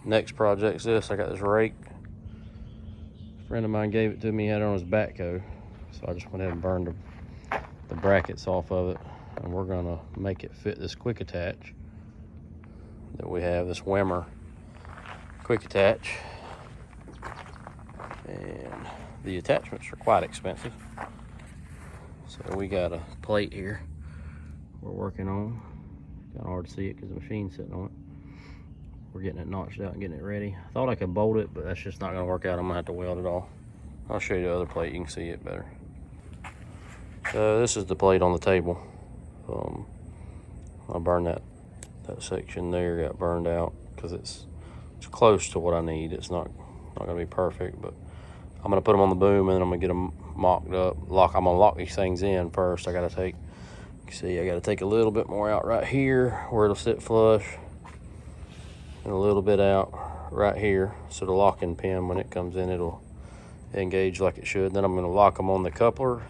Next project's this. I got this rake. A friend of mine gave it to me, he had it on his backhoe. So I just went ahead and burned the brackets off of it. And we're gonna make it fit this quick attach that we have, this Wimmer quick attach. And the attachments are quite expensive. So we got a plate here we're working on. Kind of hard to see it because the machine's sitting on it. We're getting it notched out and getting it ready. I thought I could bolt it, but that's just not gonna work out. I'm gonna have to weld it all. I'll show you the other plate, you can see it better. So this is the plate on the table. I burned that section there, got burned out because it's close to what I need. It's not gonna be perfect, but I'm gonna put them on the boom and then I'm gonna get them mocked up. I'm gonna lock these things in first. I gotta take a little bit more out right here where it'll sit flush, and a little bit out right here, so the locking pin, when it comes in, it'll engage like it should. Then I'm gonna lock them on the coupler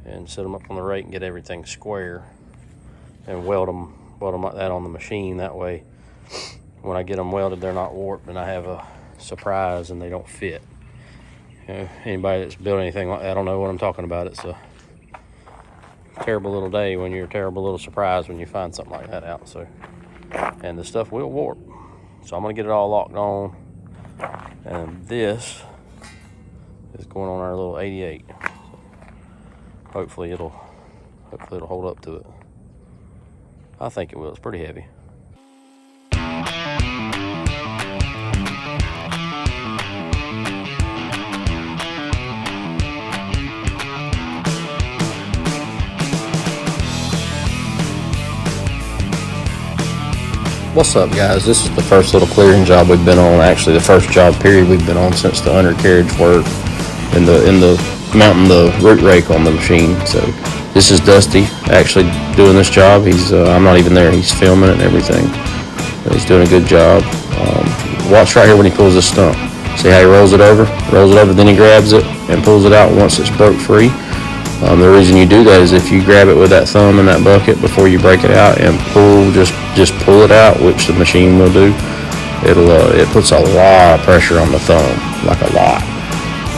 and set them up on the rake and get everything square and weld them like that on the machine. That way when I get them welded, they're not warped and I have a surprise and they don't fit. You know, anybody that's built anything like that, I don't know what I'm talking about. It's a terrible little day when you're a terrible little surprise when you find something like that out. So, and the stuff will warp. So I'm gonna get it all locked on, and this is going on our little 88. So hopefully it'll hold up to it. I think it will. It's pretty heavy. What's up, guys? This is the first little clearing job we've been on. Actually, the first job period we've been on since the undercarriage work in the mounting the root rake on the machine. So this is Dusty actually doing this job. I'm not even there. He's filming it and everything. But he's doing a good job. Watch right here when he pulls this stump. See how he rolls it over, then he grabs it and pulls it out once it's broke free. The reason you do that is if you grab it with that thumb in that bucket before you break it out and just pull it out, which the machine will do, it puts a lot of pressure on the thumb, like a lot,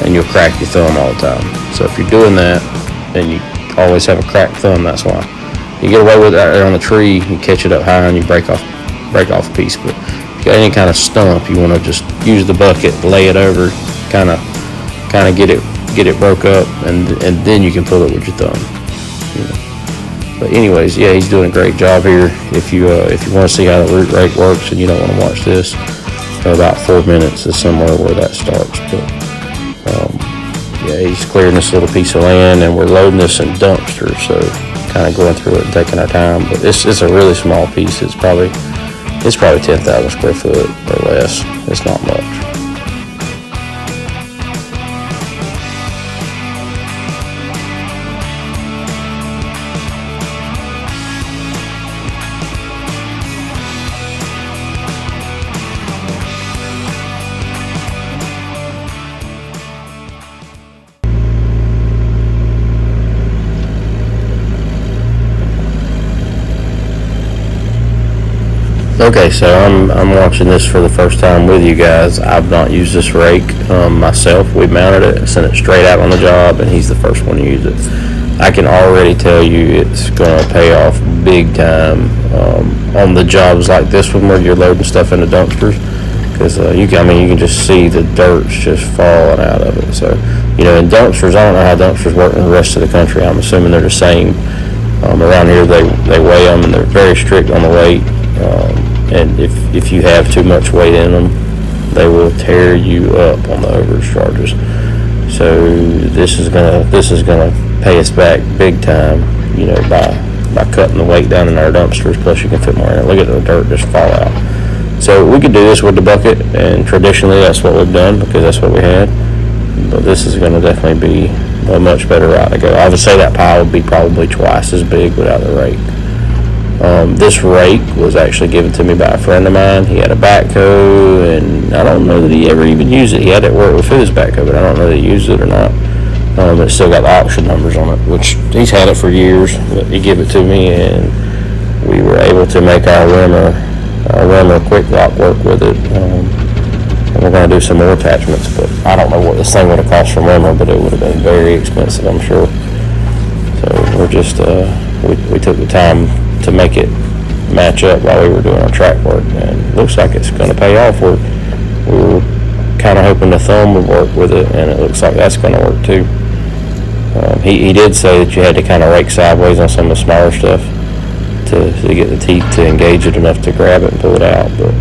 and you'll crack your thumb all the time. So if you're doing that and you always have a cracked thumb, that's why. You get away with that on the tree, you catch it up high and you break off a piece. But if you got any kind of stump, you want to just use the bucket, lay it over, kind of get it broke up, and then you can pull it with your thumb. You know. But anyways, yeah, he's doing a great job here. If you want to see how the root rake works and you don't want to watch this, about 4 minutes is somewhere where that starts. But yeah, he's clearing this little piece of land, and we're loading this in dumpsters, so kind of going through it and taking our time. But it's a really small piece. It's probably 10,000 square foot or less. It's not much. Okay, so I'm watching this for the first time with you guys. I've not used this rake myself. We mounted it and sent it straight out on the job, and he's the first one to use it. I can already tell you it's going to pay off big time on the jobs like this one where you're loading stuff into dumpsters, because you can just see the dirt's just falling out of it. So, you know, in dumpsters, I don't know how dumpsters work in the rest of the country. I'm assuming they're the same. Around here, they weigh them, and they're very strict on the weight. And if you have too much weight in them, they will tear you up on the overage charges. So this is gonna pay us back big time, you know, by cutting the weight down in our dumpsters. Plus, you can fit more in it. Look at the dirt just fall out. So we could do this with the bucket, and traditionally that's what we've done because that's what we had. But this is gonna definitely be a much better route to go. I would say that pile would be probably twice as big without the rake. This rake was actually given to me by a friend of mine. He had a backhoe, and I don't know that he ever even used it. He had it work with his backhoe, but I don't know that he used it or not. It's still got the auction numbers on it, which he's had it for years. But he gave it to me, and we were able to make our Wimmer run a quick lock work with it. And we're going to do some more attachments, but I don't know what this thing would have cost from Rimmer, but it would have been very expensive, I'm sure. So we're just, we took the time to make it match up while we were doing our track work, and it looks like it's going to pay off. We were kind of hoping the thumb would work with it, and it looks like that's going to work too. He did say that you had to kind of rake sideways on some of the smaller stuff to get the teeth to engage it enough to grab it and pull it out, but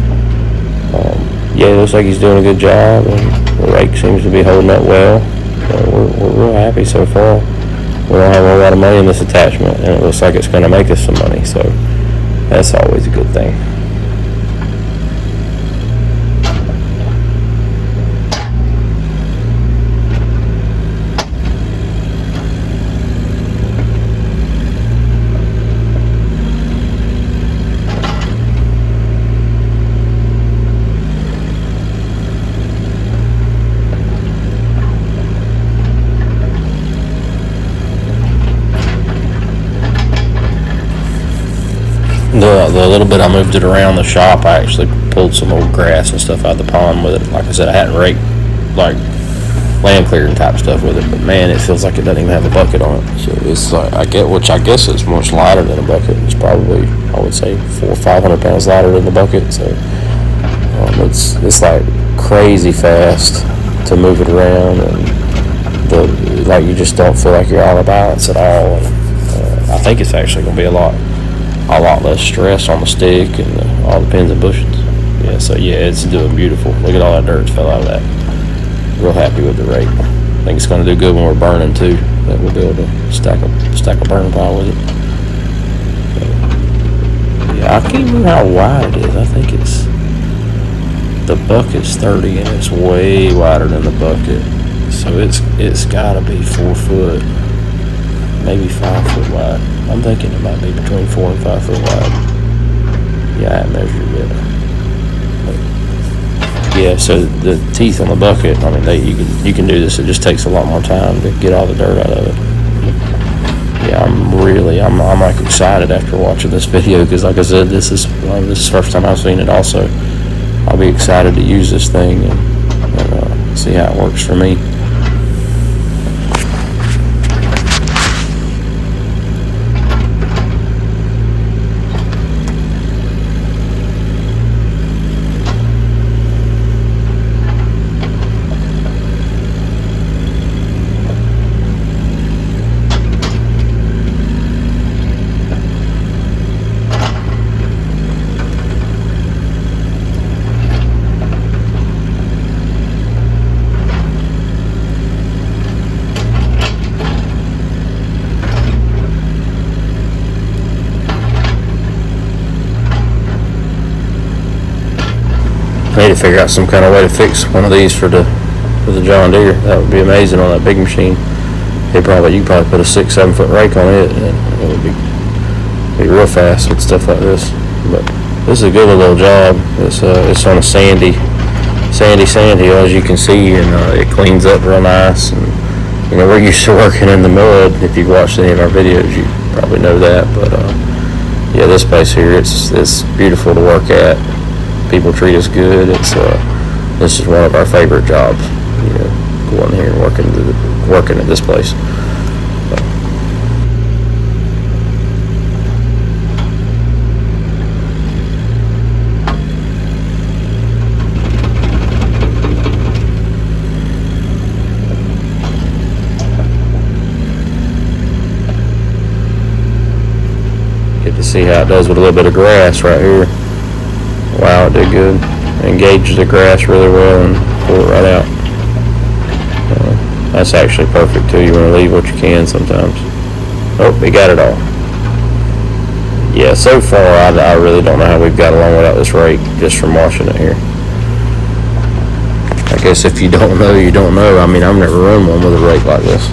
yeah, it looks like he's doing a good job, and the rake seems to be holding up well. We're real happy so far. We don't have a lot of money in this attachment, and it looks like it's going to make us some money, so that's always a good thing. The little bit I moved it around the shop, I actually pulled some old grass and stuff out of the pond with it. Like I said, I hadn't raked like land clearing type stuff with it, but man, it feels like it doesn't even have a bucket on it. So it's like, which I guess is much lighter than a bucket. It's probably, I would say, 400 or 500 pounds lighter than the bucket. So it's like crazy fast to move it around, and like you just don't feel like you're out of balance at all. And I think it's actually going to be a lot less stress on the stick and all the pins and bushings. Yeah, so yeah, it's doing beautiful. Look at all that dirt fell out of that. Real happy with the rake. I think it's going to do good when we're burning too. That we'll be able to stack a burn pile with it. So, yeah, I can't remember how wide it is. I think the bucket's 30 and it's way wider than the bucket. So it's got to be 4 foot, maybe 5 foot wide. I'm thinking it might be between 4 and 5 foot wide. Yeah, I haven't measured it yet. But yeah, so the teeth on the bucket, I mean, you can do this. It just takes a lot more time to get all the dirt out of it. Yeah, I'm like excited after watching this video, because like I said, this is the first time I've seen it also. I'll be excited to use this thing and see how it works for me. I need to figure out some kind of way to fix one of these for the John Deere. That would be amazing on that big machine. You could probably put a 6-7 foot rake on it, and it would be real fast with stuff like this. But this is a good little job. It's on a sandy sand hill, as you can see, and it cleans up real nice. And you know, we're used to working in the mud. If you've watched any of our videos, you probably know that. But yeah, this place here, it's beautiful to work at. People treat us good. This is one of our favorite jobs. You know, going here and working at this place. Get to see how it does with a little bit of grass right here. Wow, it did good. Engaged the grass really well and pull it right out. That's actually perfect too. You want to leave what you can sometimes. Oh, we got it all. Yeah, so far I really don't know how we've got along without this rake, just from watching it here. I guess if you don't know, you don't know. I mean, I've never run one with a rake like this.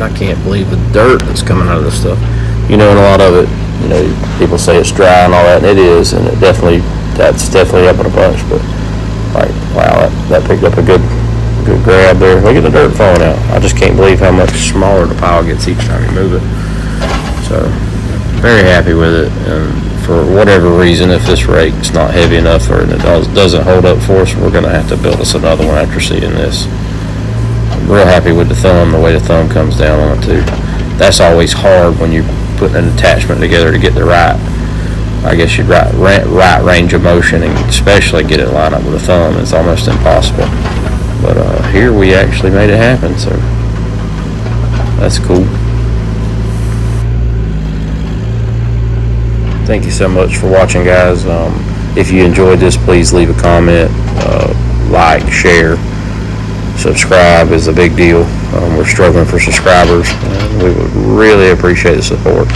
and I can't believe the dirt that's coming out of this stuff. And a lot of it, people say it's dry and all that, and it is, and that's definitely helping a bunch. But like, wow, that picked up a good grab there. Look at the dirt falling out. I just can't believe how much smaller the pile gets each time you move it. So very happy with it. And for whatever reason, if this rake's not heavy enough or it doesn't hold up for us, we're going to have to build us another one after seeing this. I'm real happy with the way the thumb comes down on it too. That's always hard when you're putting an attachment together to get the right range of motion, and especially get it lined up with the thumb. It's almost impossible. But here we actually made it happen, so that's cool. Thank you so much for watching, guys. If you enjoyed this, please leave a comment, like, share, subscribe is a big deal. We're struggling for subscribers, and we would really appreciate the support.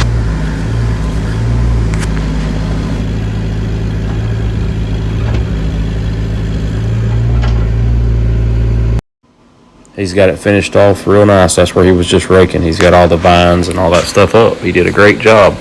He's got it finished off real nice. That's where he was just raking. He's got all the vines and all that stuff up. He did a great job.